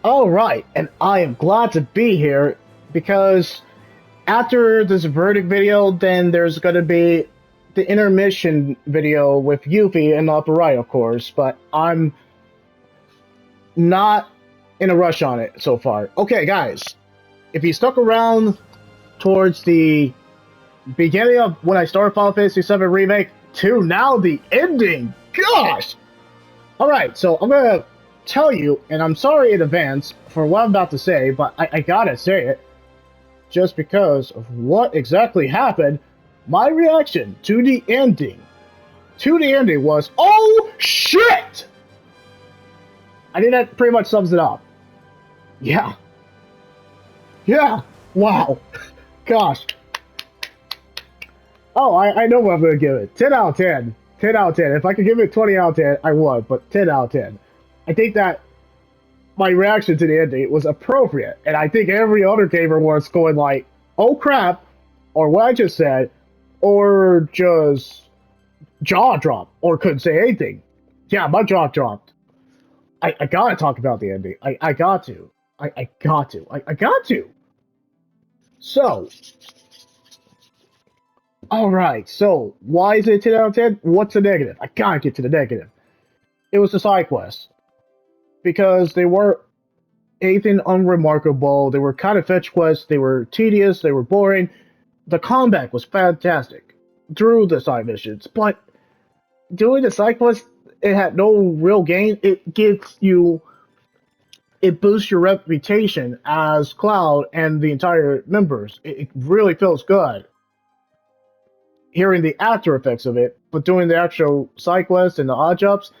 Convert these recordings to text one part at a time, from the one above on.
All right, and I am glad to be here because after this verdict video, then there's going to be the intermission video with Yuffie and the upper right, of course, but I'm not in a rush on it so far. Okay, guys, if you stuck around towards the beginning of when I started Final Fantasy VII Remake to now the ending, gosh! Alright, so I'm going to tell you, and I'm sorry in advance for what I'm about to say, but I gotta say it just because of what exactly happened. My reaction to the ending was, oh shit! I think that pretty much sums it up. Yeah. Yeah. Wow. Gosh. Oh, I know what I'm going to give it. 10 out of 10. 10 out of 10. If I could give it 20 out of 10, I would, but 10 out of 10. I think that my reaction to the ending was appropriate, and I think every other gamer was going like, oh crap, or what I just said, or just jaw dropped, or couldn't say anything. Yeah, my jaw dropped. I gotta talk about the ending. I got to. I got to. I got to. So, alright, so why is it 10 out of 10? What's the negative? I gotta get to the negative. It was the side quests. Because they weren't anything unremarkable. They were kind of fetch quests. They were tedious. They were boring. The combat was fantastic through the side missions, but doing the side quests, it had no real gain. It boosts your reputation as Cloud and the entire members. It really feels good hearing the after effects of it, but doing the actual side quests and the odd jobs,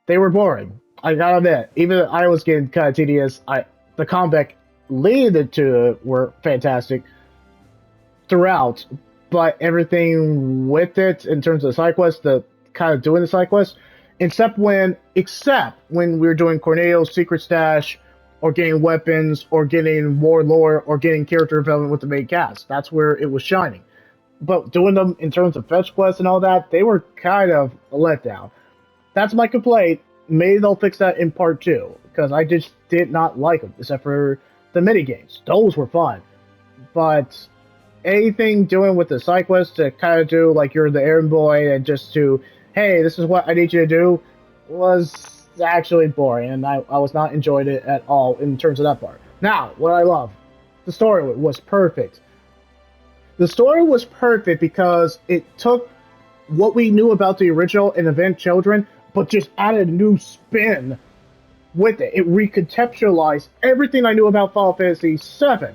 they were boring. I gotta admit, even I was getting kind of tedious. The combat leading to it were fantastic throughout, but everything with it in terms of the side quests, the kind of doing the side quests, except when we were doing Corneo's secret stash, or getting weapons, or getting more lore, or getting character development with the main cast. That's where it was shining. But doing them in terms of fetch quests and all that, they were kind of a letdown. That's my complaint. Maybe they'll fix that in part two, because I just did not like them, except for the mini games. Those were fun, but anything doing with the side quest to kind of do like you're the errand boy and just to, hey, this is what I need you to do, was actually boring, and I was not enjoying it at all in terms of that part. Now, what I love, the story was perfect. The story was perfect because it took what we knew about the original and Event Children, but just added a new spin with it. It recontextualized everything I knew about Final Fantasy VII.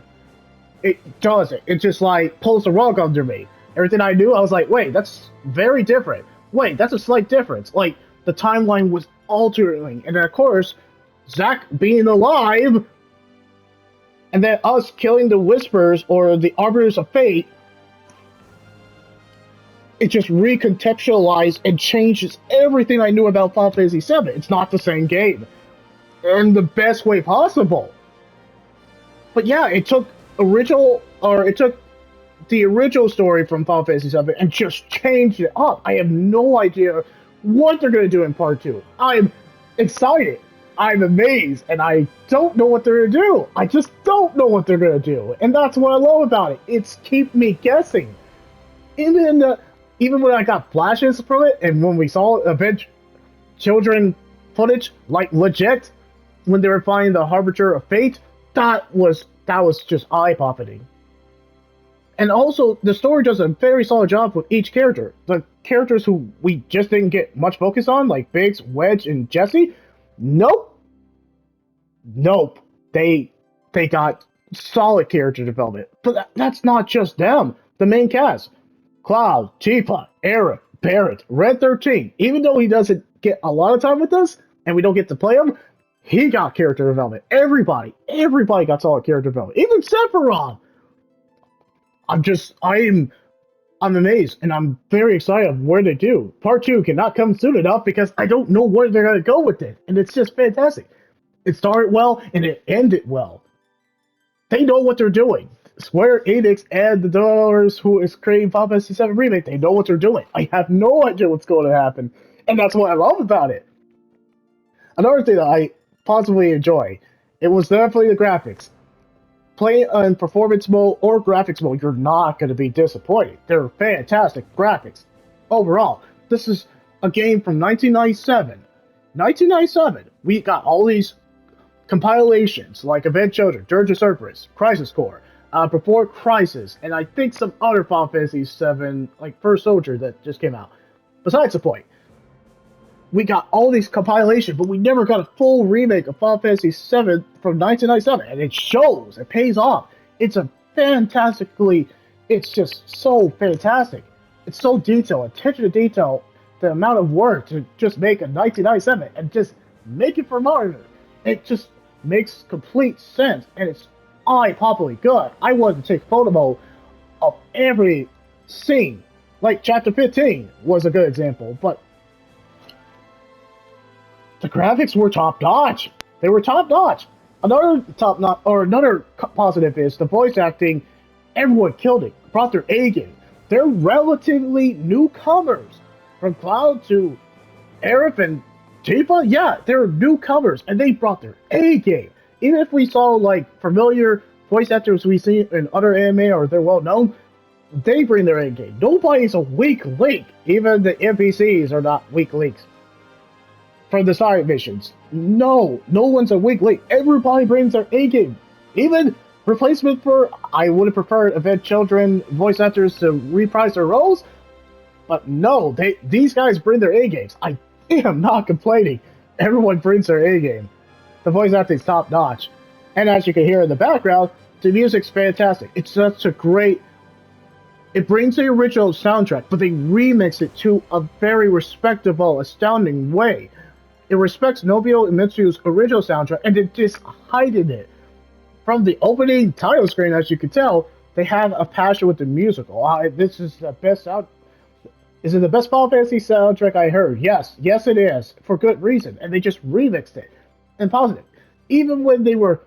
It does it. It just like pulls the rug under me. Everything I knew, I was like, wait, that's very different. Wait, that's a slight difference. Like the timeline was altering, and then of course, Zack being alive, and then us killing the Whispers or the Arbiters of Fate. It just recontextualized and changes everything I knew about Final Fantasy VII. It's not the same game, in the best way possible. But yeah, it took the original story from Final Fantasy VII and just changed it up. I have no idea what they're going to do in part two. I'm excited. I'm amazed, and I don't know what they're going to do. I just don't know what they're going to do, and that's what I love about it. It's keep me guessing. Even when I got flashes from it, and when we saw Event Children footage, like legit, when they were finding the Harbinger of Fate, that was just eye popping. And also, the story does a very solid job with each character. The characters who we just didn't get much focus on, like Biggs, Wedge, and Jesse, nope, nope. They got solid character development. But that's not just them. The main cast, Cloud, Tifa, Eric, Barrett, Red 13, even though he doesn't get a lot of time with us, and we don't get to play him, he got character development. Everybody got solid character development. Even Sephiroth. I'm amazed, and I'm very excited of where they do. Part two cannot come soon enough because I don't know where they're gonna go with it, and it's just fantastic. It started well and it ended well. They know what they're doing. Square Enix and the developers who is creating Final Fantasy VII Remake, they know what they're doing. I have no idea what's going to happen, and that's what I love about it. Another thing that I possibly enjoy It was definitely the graphics. Play in performance mode or graphics mode, you're not going to be disappointed. They're fantastic graphics. Overall, this is a game from 1997. 1997, we got all these compilations like Event Children, Dirge of Cerberus, Crisis Core, Before Crisis, and I think some other Final Fantasy VII, like First Soldier, that just came out. Besides the point, we got all these compilations, but we never got a full remake of Final Fantasy VII from 1997, and it shows. It pays off. It's a fantastically. It's just so fantastic. It's so detailed, attention to detail, the amount of work to just make a 1997 and just make it for modern. It just makes complete sense, and it's eye-poppingly good. I wanted to take photo of every scene. Like Chapter 15 was a good example, but the graphics were top notch. They were top notch. Another top notch, or another positive is the voice acting. Everyone killed it. Brought their A game. They're relatively newcomers, from Cloud to Aerith and Tifa. Yeah, they're newcomers, and they brought their A game. Even if we saw like familiar voice actors we see in other anime or they're well known, they bring their A game. Nobody's a weak link. Even the NPCs are not weak links. From the side missions. No one's a weak link. Everybody brings their A game. Even replacement for, I would have preferred Event Children voice actors to reprise their roles, but no, these guys bring their A games. I am not complaining. Everyone brings their A game. The voice acting's top notch, and as you can hear in the background, the music's fantastic. It's such a great. It brings the original soundtrack, but they remix it to a very respectable, astounding way. It respects Nobuo Uematsu's original soundtrack, and it just heightened it. From the opening title screen, as you can tell, they have a passion with the musical. This is the best sound. Is it the best Final Fantasy soundtrack I heard? Yes, it is, for good reason. And they just remixed it, and positive. Even when they were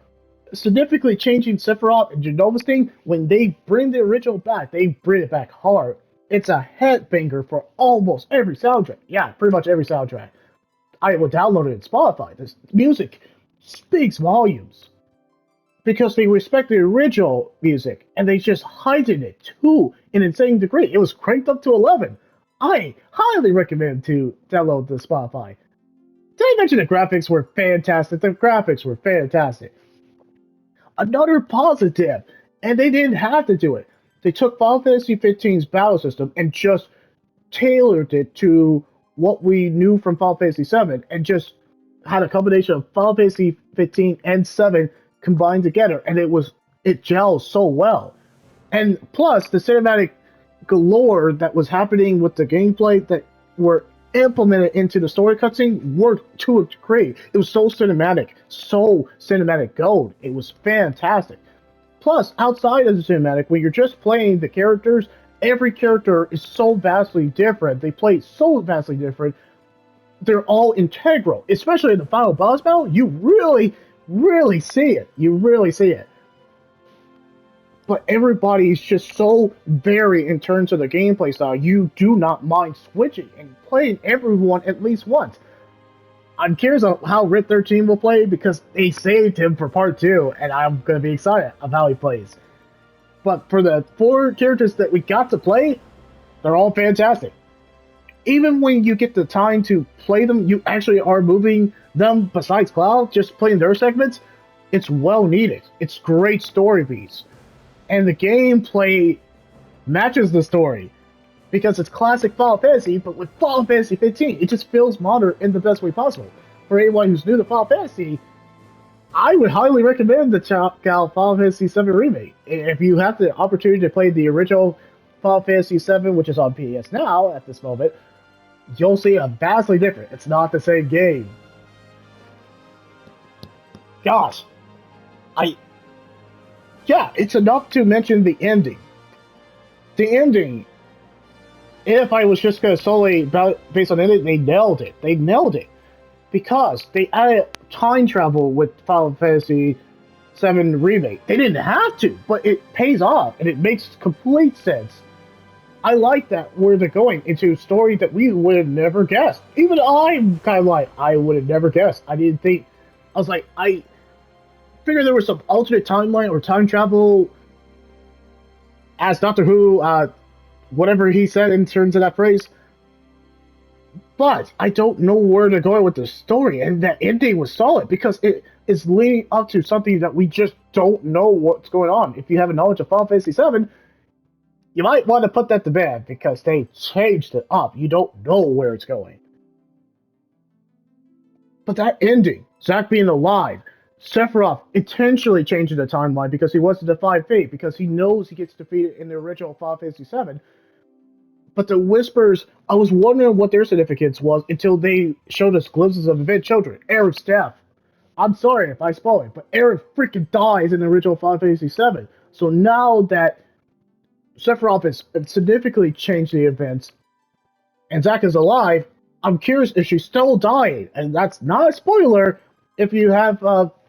significantly changing Sephiroth and Genova's thing, when they bring the original back, they bring it back hard. It's a headbanger for almost every soundtrack. Yeah, pretty much every soundtrack. I would download it in Spotify. This music speaks volumes because they respect the original music and they just heighten it to an insane degree. It was cranked up to 11. I highly recommend to download the Spotify. Did I mention the graphics were fantastic? The graphics were fantastic. Another positive, and they didn't have to do it. They took Final Fantasy 15's battle system and just tailored it to what we knew from Final Fantasy VII, and just had a combination of Final Fantasy 15 and 7 combined together, and it gels so well. And plus, the cinematic galore that was happening with the gameplay that were implemented into the story cutscene worked to a degree. It was so cinematic gold. It was fantastic. Plus, outside of the cinematic, when you're just playing the characters, every character is so vastly different. They play so vastly different. They're all integral, especially in the final boss battle. You really, really see it. You really see it. But everybody is just so varied in terms of the gameplay style. You do not mind switching and playing everyone at least once. I'm curious on how Rit 13 will play because they saved him for part 2, and I'm going to be excited of how he plays. But for the 4 characters that we got to play, they're all fantastic. Even when you get the time to play them, you actually are moving them besides Cloud, just playing their segments. It's well needed. It's great story beats. And the gameplay matches the story because it's classic Final Fantasy, but with Final Fantasy 15, it just feels modern in the best way possible. For anyone who's new to Final Fantasy, I would highly recommend the Final Fantasy VII Remake. If you have the opportunity to play the original Final Fantasy VII, which is on PS Now at this moment, you'll see a vastly different. It's not the same game. Gosh, yeah, it's enough to mention the ending. The ending, if I was just going to solely based on it, they nailed it. They nailed it. Because they added time travel with Final Fantasy VII Remake. They didn't have to, but it pays off, and it makes complete sense. I like that where they're going into a story that we would have never guessed. Even I'm kind of like, I would have never guessed. I didn't think, I was like, figure there was some alternate timeline or time travel, as Doctor Who, whatever he said in terms of that phrase. But I don't know where to go with the story, and that ending was solid because it is leading up to something that we just don't know what's going on. If you have a knowledge of Final Fantasy VII, you might want to put that to bed because they changed it up. You don't know where it's going. But that ending, Zack being alive, Sephiroth intentionally changing the timeline because he wants to defy fate, because he knows he gets defeated in the original Final Fantasy VII. But the Whispers, I was wondering what their significance was until they showed us glimpses of event children. Aerith's death. I'm sorry if I spoil it, but Aerith freaking dies in the original Final Fantasy VII. So now that Sephiroth has significantly changed the events and Zack is alive, I'm curious if she's still dying. And that's not a spoiler if you have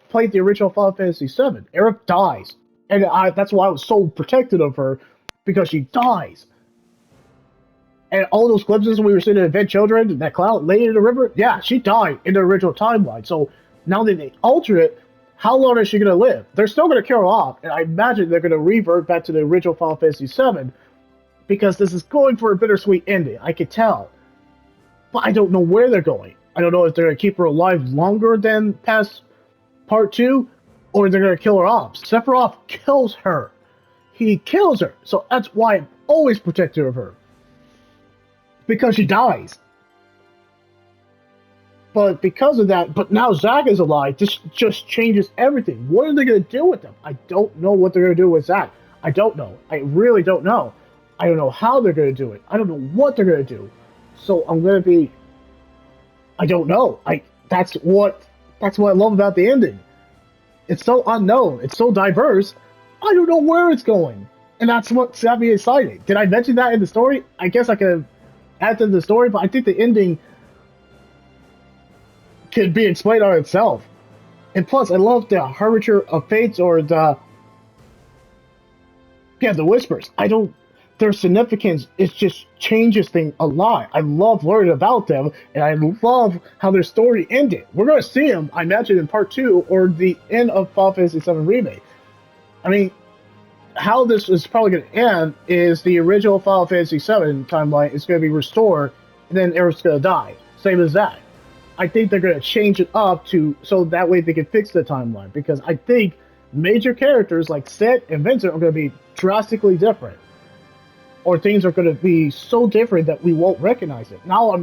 played the original Final Fantasy VII. Aerith dies. And that's why I was so protective of her, because she dies. And all those glimpses we were seeing in Event Children, that cloud laying in the river, yeah, she died in the original timeline. So now that they alter it, how long is she going to live? They're still going to kill her off, and I imagine they're going to revert back to the original Final Fantasy VII, because this is going for a bittersweet ending, I could tell. But I don't know where they're going. I don't know if they're going to keep her alive longer than past Part 2, or they're going to kill her off. Sephiroth kills her. He kills her. So that's why I'm always protective of her. Because she dies. But because of that, but now Zack is alive, this just changes everything. What are they going to do with him? I don't know what they're going to do with Zack. I don't know. I really don't know. I don't know how they're going to do it. I don't know what they're going to do. So I'm going to be... I don't know. That's what I love about the ending. It's so unknown. It's so diverse. I don't know where it's going. And that's what's got me excited. Did I mention that in the story? I guess I could add to the story, but I think the ending could be explained on itself. And plus, I love the Harbinger of Fates, or the Whispers. Their significance, it just changes things a lot. I love learning about them, and I love how their story ended. We're going to see them, I imagine, in Part 2, or the end of Final Fantasy VII Remake. I mean, how this is probably going to end is the original Final Fantasy VII timeline is going to be restored, and then Aerith's going to die. Same as that. I think they're going to change it up so that way they can fix the timeline, because I think major characters like Set and Vincent are going to be drastically different. Or things are going to be so different that we won't recognize it. Now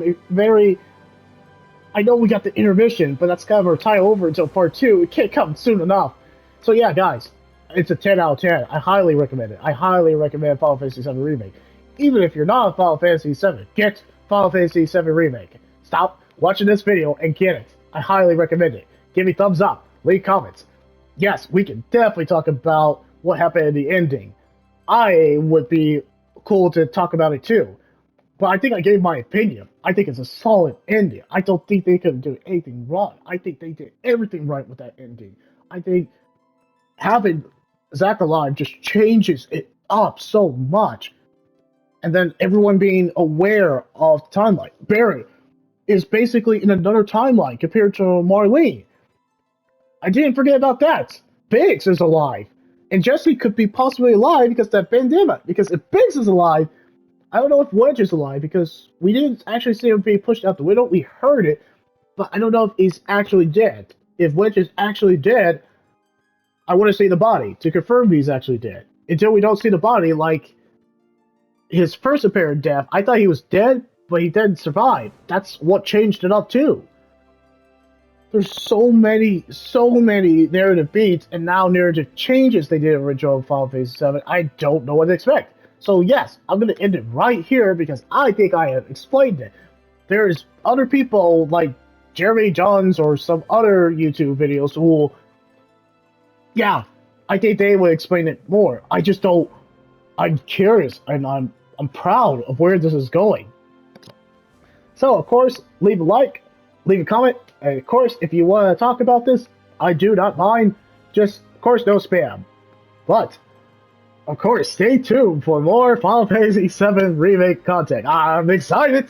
I know we got the intermission, but that's kind of our tie over until Part 2. It can't come soon enough. So yeah, guys, it's a 10 out of 10. I highly recommend it. I highly recommend Final Fantasy VII Remake. Even if you're not a Final Fantasy VII, get Final Fantasy VII Remake. Stop watching this video and get it. I highly recommend it. Give me thumbs up. Leave comments. Yes, we can definitely talk about what happened in the ending. I would be cool to talk about it too. But I think I gave my opinion. I think it's a solid ending. I don't think they could do anything wrong. I think they did everything right with that ending. I think having Zack alive just changes it up so much. And then everyone being aware of the timeline. Barry is basically in another timeline compared to Marlene. I didn't forget about that. Biggs is alive. And Jesse could be possibly alive because of that pandemic. Because if Biggs is alive, I don't know if Wedge is alive, because we didn't actually see him being pushed out the window. We heard it, but I don't know if he's actually dead. If Wedge is actually dead, I want to see the body to confirm he's actually dead. Until we don't see the body, like his first apparent death, I thought he was dead, but he didn't survive. That's what changed it up too. There's so many narrative beats and now narrative changes they did in original Final Fantasy VII. I don't know what to expect. So yes, I'm going to end it right here because I think I have explained it. There's other people like Jeremy Johns or some other YouTube videos who will, yeah, I think they will explain it more. I just don't. I'm curious and I'm proud of where this is going. So of course, leave a like, leave a comment, and of course, if you want to talk about this, I do not mind. Just, of course, no spam. But, of course, stay tuned for more Final Fantasy VII Remake content. I'm excited!